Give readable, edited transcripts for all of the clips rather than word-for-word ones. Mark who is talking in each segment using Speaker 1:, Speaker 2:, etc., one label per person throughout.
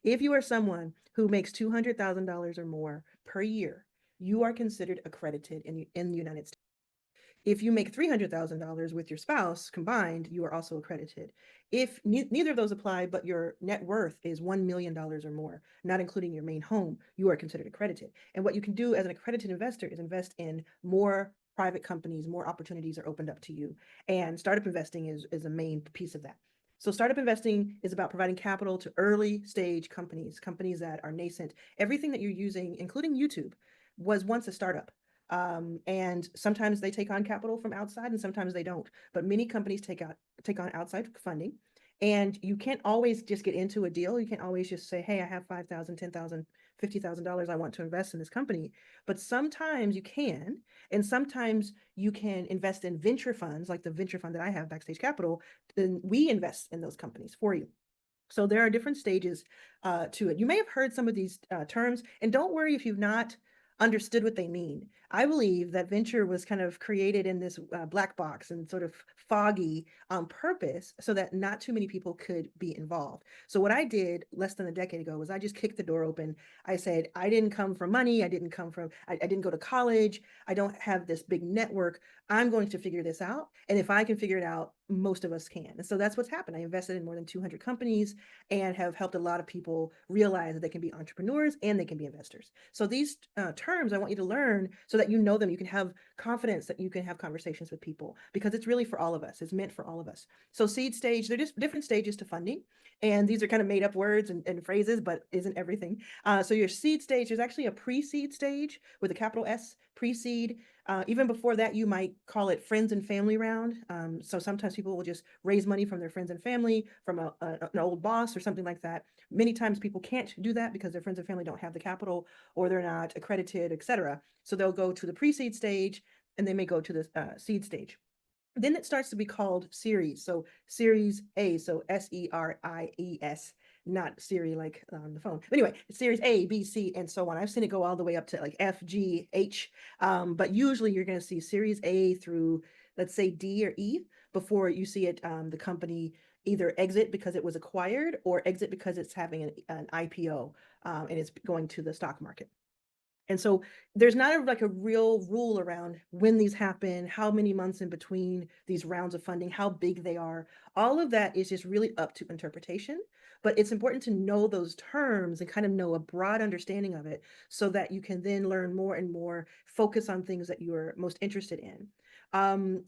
Speaker 1: If you are someone who makes $200,000 or more per year, you are considered accredited in the United States. If you make $300,000 with your spouse combined, you are also accredited. If neither of those apply, but your net worth is $1 million or more, not including your main home, you are considered accredited. And what you can do as an accredited investor is invest in more private companies, more opportunities are opened up to you. And startup investing is a main piece of that. So startup investing is about providing capital to early stage companies, companies that are nascent. Everything that you're using, including YouTube, was once a startup. And sometimes they take on capital from outside and sometimes they don't. But many companies take on outside funding. And you can't always just get into a deal. You can't always just say, hey, I have 5,000, 10,000, $50,000 I want to invest in this company. But sometimes you can, and sometimes you can invest in venture funds, like the venture fund that I have, Backstage Capital. Then we invest in those companies for you. So there are different stages to it. You may have heard some of these terms, and don't worry if you've not understood what they mean. I believe that venture was kind of created in this black box and sort of foggy on purpose so that not too many people could be involved. So what I did less than a decade ago was I just kicked the door open. I said, I didn't come from money. I didn't go to college. I don't have this big network. I'm going to figure this out. And if I can figure it out, most of us can. And so that's what's happened. I invested in more than 200 companies and have helped a lot of people realize that they can be entrepreneurs and they can be investors. So these terms I want you to learn so that you know them. You can have confidence that you can have conversations with people because it's really for all of us. It's meant for all of us. So seed stage, they're just different stages to funding. And these are kind of made up words and phrases, but isn't everything. So your seed stage is actually a pre-seed stage with a capital S, pre-seed. Even before that, you might call it friends and family round. So sometimes people will just raise money from their friends and family, from an old boss or something like that. Many times people can't do that because their friends and family don't have the capital or they're not accredited, etc. So they'll go to the pre-seed stage and they may go to the seed stage. Then it starts to be called series. So series A, so SERIES, not Siri like on the phone. But anyway, it's series A, B, C, and so on. I've seen it go all the way up to like F, G, H. But usually you're going to see series A through, let's say, D or E before you see it, the company either exit because it was acquired or exit because it's having an IPO and it's going to the stock market. And so there's not like a real rule around when these happen, how many months in between these rounds of funding, how big they are. All of that is just really up to interpretation. But it's important to know those terms and kind of know a broad understanding of it so that you can then learn more and more, focus on things that you're most interested in.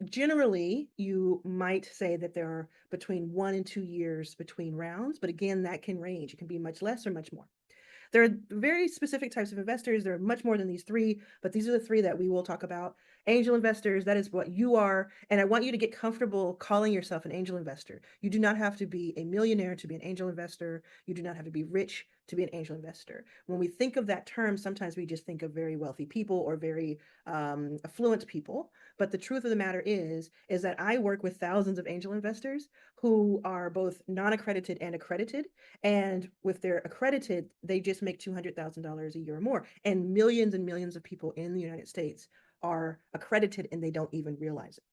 Speaker 1: Generally, you might say that there are between 1 and 2 years between rounds, but again, that can range. It can be much less or much more. There are very specific types of investors. There are much more than these three, but these are the three that we will talk about. Angel investors, that is what you are. And I want you to get comfortable calling yourself an angel investor. You do not have to be a millionaire to be an angel investor. You do not have to be rich to be an angel investor. When we think of that term, sometimes we just think of very wealthy people or very affluent people. But the truth of the matter is that I work with thousands of angel investors who are both non-accredited and accredited. And with their accredited, they just make $200,000 a year or more. And millions of people in the United States are accredited and they don't even realize it.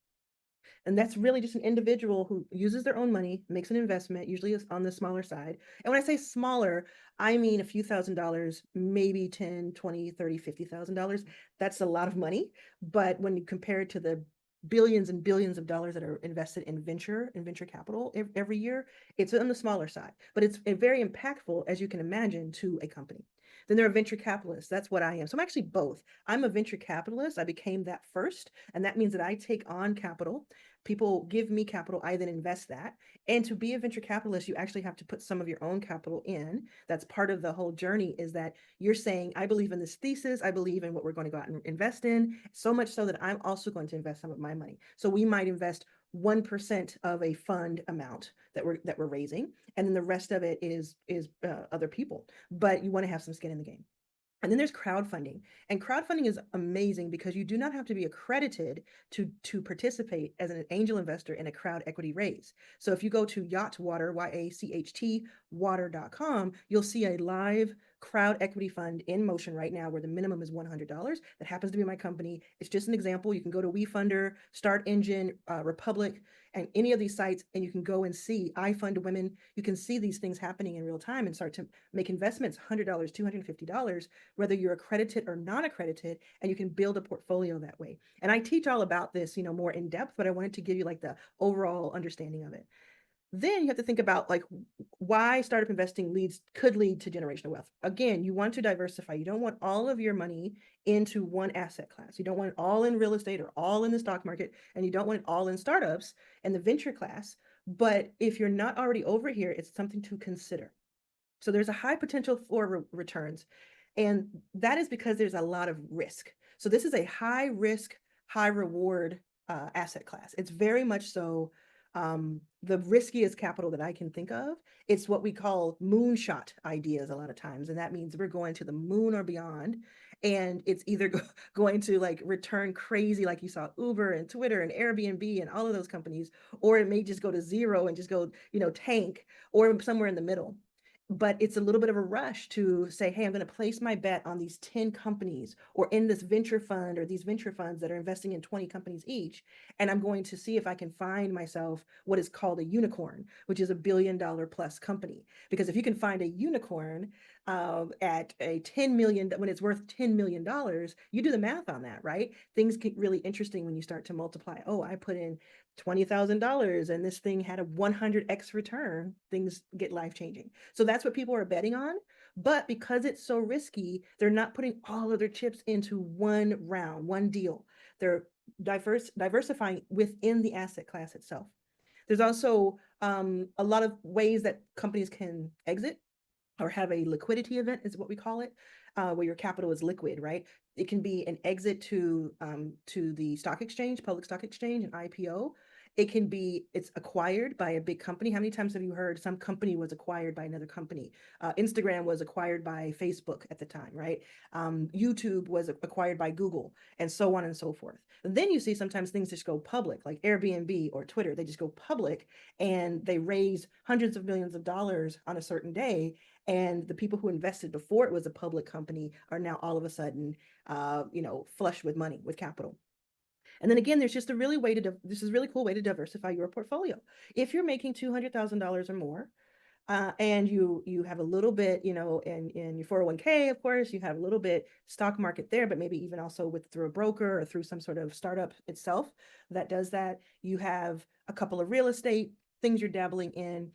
Speaker 1: And that's really just an individual who uses their own money, makes an investment, usually on the smaller side. And when I say smaller, I mean a few $1,000s, maybe 10, 20, 30, $50,000. That's a lot of money. But when you compare it to the billions and billions of dollars that are invested in venture capital every year, it's on the smaller side. But it's very impactful, as you can imagine, to a company. Then there are venture capitalists. That's what I am. So I'm actually both. I'm a venture capitalist. I became that first. And that means that I take on capital. People give me capital. I then invest that. And to be a venture capitalist, you actually have to put some of your own capital in. That's part of the whole journey, is that you're saying, I believe in this thesis. I believe in what we're going to go out and invest in, so much so that I'm also going to invest some of my money. So we might invest 1% of a fund amount that we're raising, and then the rest of it is other people. But you want to have some skin in the game. And then there's crowdfunding. And crowdfunding is amazing because you do not have to be accredited to participate as an angel investor in a crowd equity raise. So if you go to Yacht Water, YACHT water.com, you'll see a live crowd equity fund in motion right now where the minimum is $100. That happens to be my company. It's just an example. You can go to WeFunder, Start Engine, Republic, and any of these sites, and you can go and see I Fund Women. You can see these things happening in real time and start to make investments, $100, $250, whether you're accredited or not accredited, and you can build a portfolio that way. And I teach all about this, more in depth, but I wanted to give you like the overall understanding of it. Then you have to think about like why startup investing could lead to generational wealth. Again, you want to diversify. You don't want all of your money into one asset class. You don't want it all in real estate or all in the stock market, and you don't want it all in startups and the venture class. But if you're not already over here, it's something to consider. So there's a high potential for returns, and that is because there's a lot of risk. So this is a high risk, high reward asset class. It's very much so the riskiest capital that I can think of. It's what we call moonshot ideas a lot of times. And that means we're going to the moon or beyond. And it's either going to like return crazy, like you saw Uber and Twitter and Airbnb and all of those companies, or it may just go to zero and just go, tank, or somewhere in the middle. But it's a little bit of a rush to say, hey, I'm going to place my bet on these 10 companies or in this venture fund or these venture funds that are investing in 20 companies each. And I'm going to see if I can find myself what is called a unicorn, which is $1 billion plus company. Because if you can find a unicorn at a 10 million, when it's worth $10 million, you do the math on that, right? Things get really interesting when you start to multiply. Oh, I put in $20,000 and this thing had a 100x return. Things get life changing. So that's what people are betting on. But because it's so risky, they're not putting all of their chips into one round, one deal. They're diversifying within the asset class itself. There's also a lot of ways that companies can exit or have a liquidity event, is what we call it, where your capital is liquid, right? It can be an exit to the stock exchange, public stock exchange, an IPO. It can be it's acquired by a big company. How many times have you heard some company was acquired by another company? Instagram was acquired by Facebook at the time, right? YouTube was acquired by Google, and so on and so forth. And then you see sometimes things just go public, like Airbnb or Twitter. They just go public and they raise hundreds of millions of dollars on a certain day, and the people who invested before it was a public company are now all of a sudden flush with money, with capital. And then again, there's just this is a really cool way to diversify your portfolio. If you're making $200,000 or more, and you have a little bit, in your 401k, of course, you have a little bit stock market there, but maybe even also through a broker or through some sort of startup itself that does that. You have a couple of real estate things you're dabbling in.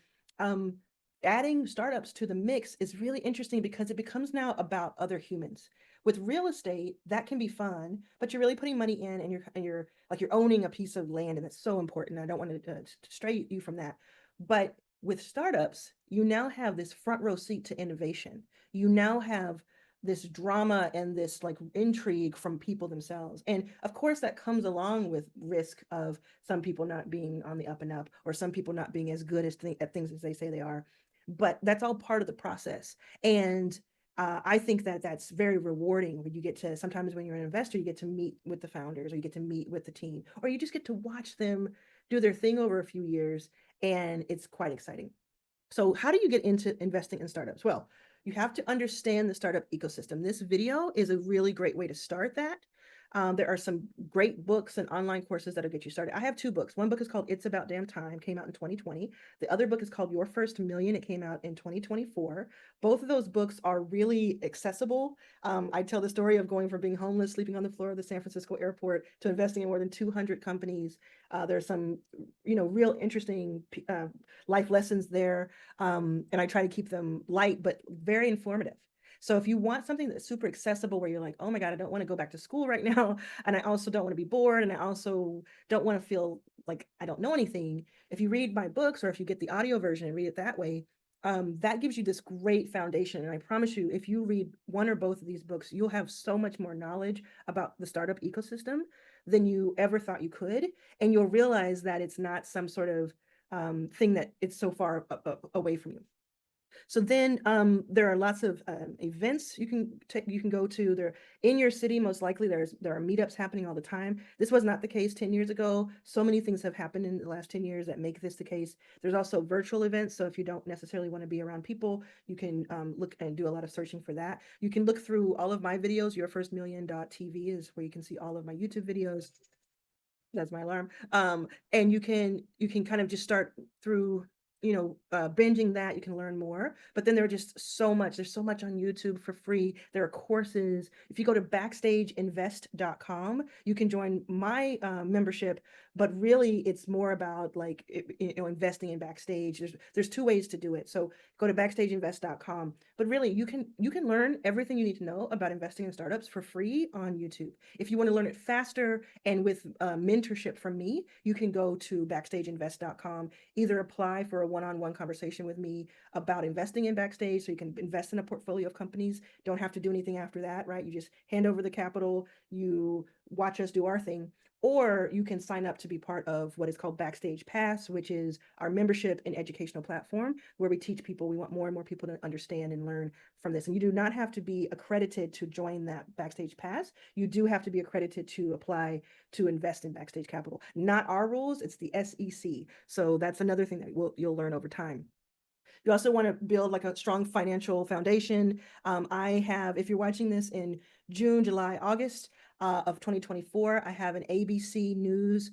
Speaker 1: Adding startups to the mix is really interesting because it becomes now about other humans. With real estate, that can be fun, but you're really putting money in, and you're like you're owning a piece of land, and that's so important. I don't want to stray you from that. But with startups, you now have this front row seat to innovation. You now have this drama and this like intrigue from people themselves. And of course, that comes along with risk of some people not being on the up and up, or some people not being as good at things as they say they are. But that's all part of the process. And I think that that's very rewarding when you get to, sometimes when you're an investor, you get to meet with the founders, or you get to meet with the team, or you just get to watch them do their thing over a few years. And it's quite exciting. So how do you get into investing in startups? Well, you have to understand the startup ecosystem. This video is a really great way to start that. There are some great books and online courses that'll get you started. I have two books. One book is called It's About Damn Time, came out in 2020. The other book is called Your First Million. It came out in 2024. Both of those books are really accessible. I tell the story of going from being homeless, sleeping on the floor of the San Francisco airport, to investing in more than 200 companies. There's some, real interesting life lessons there. And I try to keep them light, but very informative. So if you want something that's super accessible, where you're like, oh my God, I don't want to go back to school right now, and I also don't want to be bored, and I also don't want to feel like I don't know anything. If you read my books, or if you get the audio version and read it that way, that gives you this great foundation. And I promise you, if you read one or both of these books, you'll have so much more knowledge about the startup ecosystem than you ever thought you could. And you'll realize that it's not some sort of thing that it's so far away from you. So then there are lots of events you can go to. There in your city, most likely there are meetups happening all the time. This was not the case 10 years ago. So many things have happened in the last 10 years that make this the case. There's also virtual events. So if you don't necessarily want to be around people, you can look and do a lot of searching for that. You can look through all of my videos. YourFirstMillion.tv is where you can see all of my YouTube videos. That's my alarm. And you can kind of just start through, binging that. You can learn more, but then there's so much on YouTube for free. There are courses. If you go to backstageinvest.com, you can join my membership, but really it's more about like, investing in Backstage. There's two ways to do it. So go to backstageinvest.com, but really you can learn everything you need to know about investing in startups for free on YouTube. If you want to learn it faster and with mentorship from me, you can go to backstageinvest.com, either apply for a one-on-one conversation with me about investing in Backstage so you can invest in a portfolio of companies. Don't have to do anything after that, right? You just hand over the capital, you watch us do our thing. Or you can sign up to be part of what is called Backstage Pass, which is our membership and educational platform where we teach people. We want more and more people to understand and learn from this. And you do not have to be accredited to join that Backstage Pass. You do have to be accredited to apply to invest in Backstage Capital. Not our rules, it's the SEC. So that's another thing that you'll learn over time. You also want to build like a strong financial foundation. If you're watching this in June, July, August of 2024, I have an ABC News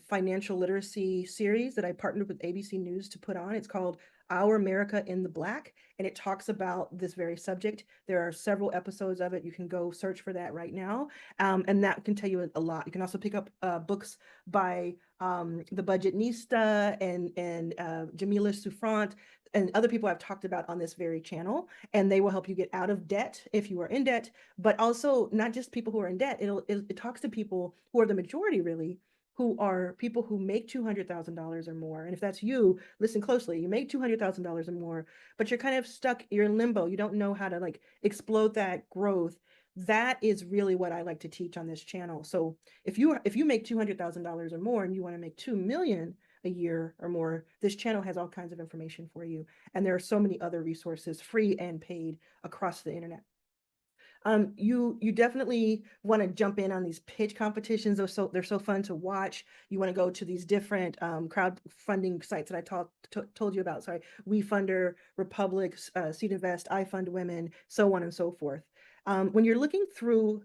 Speaker 1: financial literacy series that I partnered with ABC News to put on. It's called Our America in the Black, and it talks about this very subject. There are several episodes of it. You can go search for that right now, and that can tell you a lot. You can also pick up books by the Budgetnista and Jamila Souffrant and other people I've talked about on this very channel, and they will help you get out of debt if you are in debt, but also not just people who are in debt. It talks to people who are the majority, really, who are people who make $200,000 or more. And if that's you, listen closely. You make $200,000 or more, but you're kind of stuck, you're in limbo. You don't know how to like explode that growth. That is really what I like to teach on this channel. So if you make $200,000 or more and you want to make 2 million a year or more, this channel has all kinds of information for you. And there are so many other resources, free and paid, across the internet. You definitely want to jump in on these pitch competitions. They're so fun to watch. You want to go to these different crowdfunding sites that I told you about. Sorry, WeFunder, Republic, Seed Invest, I Fund Women, so on and so forth. When you're looking through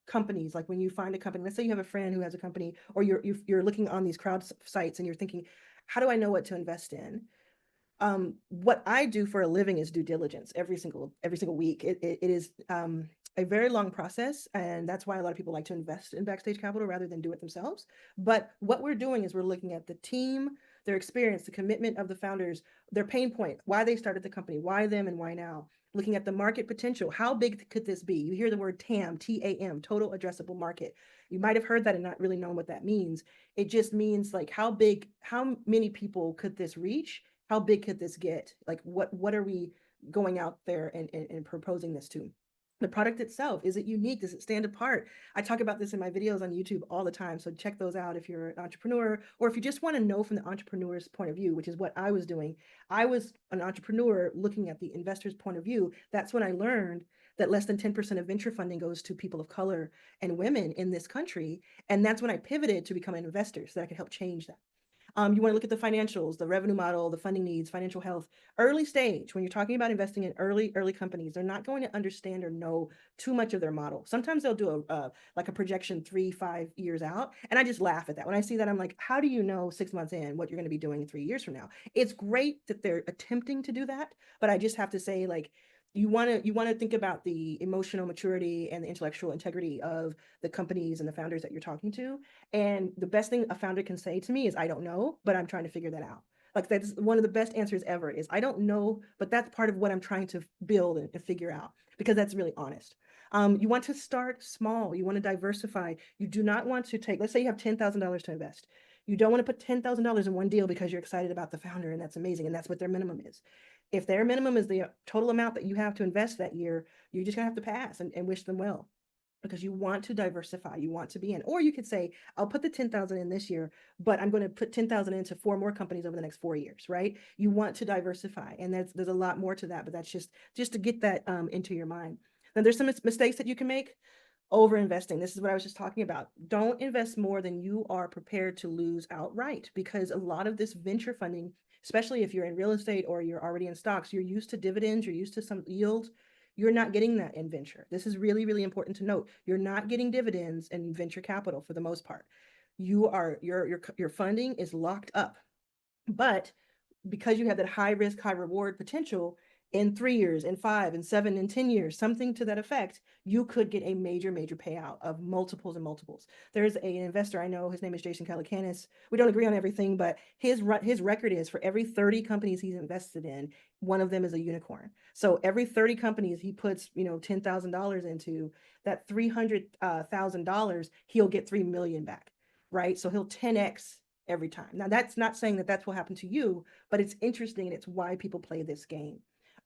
Speaker 1: companies, like when you find a company, let's say you have a friend who has a company, or you're looking on these crowd sites and you're thinking, how do I know what to invest in? What I do for a living is due diligence every single week. It is a very long process, and that's why a lot of people like to invest in Backstage Capital rather than do it themselves. But what we're doing is we're looking at the team, their experience, the commitment of the founders, their pain point, why they started the company, why them and why now. Looking at the market potential, how big could this be? You hear the word TAM, T-A-M, total addressable market. You might have heard that and not really known what that means. It just means like how many people could this reach? How big could this get? Like what are we going out there and proposing this to? The product itself, is it unique? Does it stand apart? I talk about this in my videos on YouTube all the time. So check those out if you're an entrepreneur, or if you just want to know from the entrepreneur's point of view, which is what I was doing. I was an entrepreneur looking at the investor's point of view. That's when I learned that less than 10% of venture funding goes to people of color and women in this country. And that's when I pivoted to become an investor so that I could help change that. You want to look at the financials, the revenue model, the funding needs, financial health, early stage. When you're talking about investing in early companies, they're not going to understand or know too much of their model. Sometimes they'll do like a projection 3-5 years out. And I just laugh at that. When I see that, I'm like, how do you know 6 months in what you're going to be doing 3 years from now? It's great that they're attempting to do that, but I just have to say, like, you want to think about the emotional maturity and the intellectual integrity of the companies and the founders that you're talking to. And the best thing a founder can say to me is, I don't know, but I'm trying to figure that out. Like, that's one of the best answers ever, is I don't know, but that's part of what I'm trying to build and figure out, because that's really honest. You want to start small. You want to diversify. You do not want to let's say you have $10,000 to invest. You don't want to put $10,000 in one deal because you're excited about the founder and that's amazing and that's what their minimum is. If their minimum is the total amount that you have to invest that year, you're just gonna have to pass and wish them well. because you want to diversify, you want to be in. Or you could say, I'll put the 10,000 in this year, but I'm going to put 10,000 into 4 more companies over the next 4 years, right? You want to diversify, and there's a lot more to that, but that's just to get that into your mind. Then there's some mistakes that you can make. Over investing. This is what I was just talking about. Don't invest more than you are prepared to lose outright, because a lot of this venture funding, especially if you're in real estate or you're already in stocks, you're used to dividends, you're used to some yield. You're not getting that in venture. This is really, really important to note. You're not getting dividends in venture capital for the most part. Your funding is locked up. But because you have that high risk, high reward potential, in 3 years, in 5, in 7, in 10 years, something to that effect, you could get a major, major payout of multiples and multiples. There's an investor I know, his name is Jason Calacanis. We don't agree on everything, but his record is, for every 30 companies he's invested in, one of them is a unicorn. So every 30 companies he puts, $10,000 into, that $300,000, he'll get 3 million back, right? So he'll 10x every time. Now, that's not saying that that's what happened to you, but it's interesting, and it's why people play this game.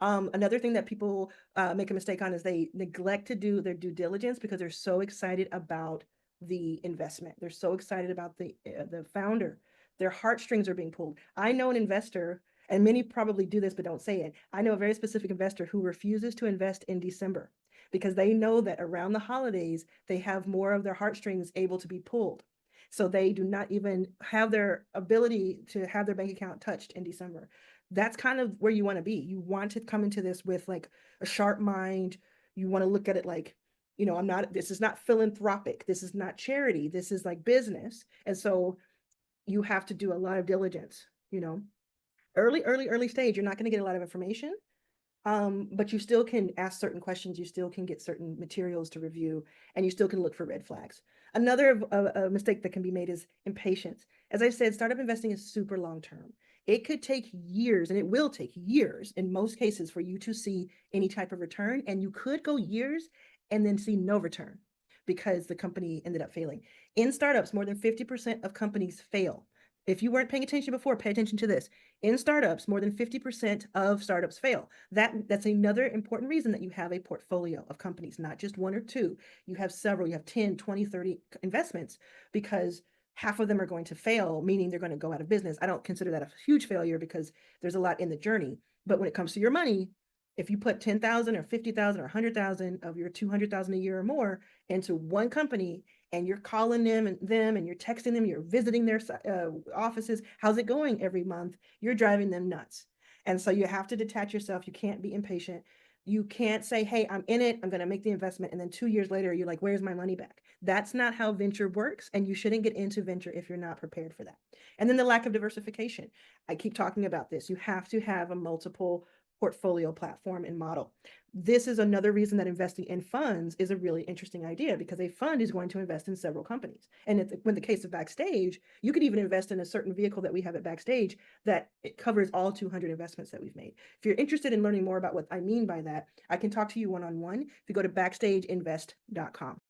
Speaker 1: Another thing that people make a mistake on is they neglect to do their due diligence because they're so excited about the investment. They're so excited about the founder. Their heartstrings are being pulled. I know an investor, and many probably do this but don't say it. I know a very specific investor who refuses to invest in December because they know that around the holidays, they have more of their heartstrings able to be pulled. So they do not even have their ability to have their bank account touched in December. That's kind of where you want to be. You want to come into this with like a sharp mind. You want to look at it like, this is not philanthropic. This is not charity. This is like business. And so you have to do a lot of diligence, early stage. You're not going to get a lot of information. But you still can ask certain questions, you still can get certain materials to review, and you still can look for red flags. Another mistake that can be made is impatience. As I said, startup investing is super long term. It could take years, and it will take years in most cases, for you to see any type of return. And you could go years and then see no return because the company ended up failing. In startups, more than 50% of companies fail. If you weren't paying attention before, pay attention to this. In startups, more than 50% of startups fail. That's another important reason that you have a portfolio of companies, not just one or two. You have several, you have 10, 20, 30 investments, because half of them are going to fail, meaning they're going to go out of business. I don't consider that a huge failure because there's a lot in the journey. But when it comes to your money, if you put 10,000 or 50,000 or 100,000 of your 200,000 a year or more into one company, and you're calling them and you're texting them, you're visiting their offices, how's it going every month, you're driving them nuts. And so you have to detach yourself. You can't be impatient. You can't say, hey, I'm in it, I'm going to make the investment, and then 2 years later you're like, where's my money back? That's not how venture works, and you shouldn't get into venture if you're not prepared for that. And then the lack of diversification. I keep talking about this. You have to have a multiple portfolio platform and model. This is another reason that investing in funds is a really interesting idea, because a fund is going to invest in several companies. And in the case of Backstage, you could even invest in a certain vehicle that we have at Backstage that it covers all 200 investments that we've made. If you're interested in learning more about what I mean by that, I can talk to you one-on-one if you go to backstageinvest.com.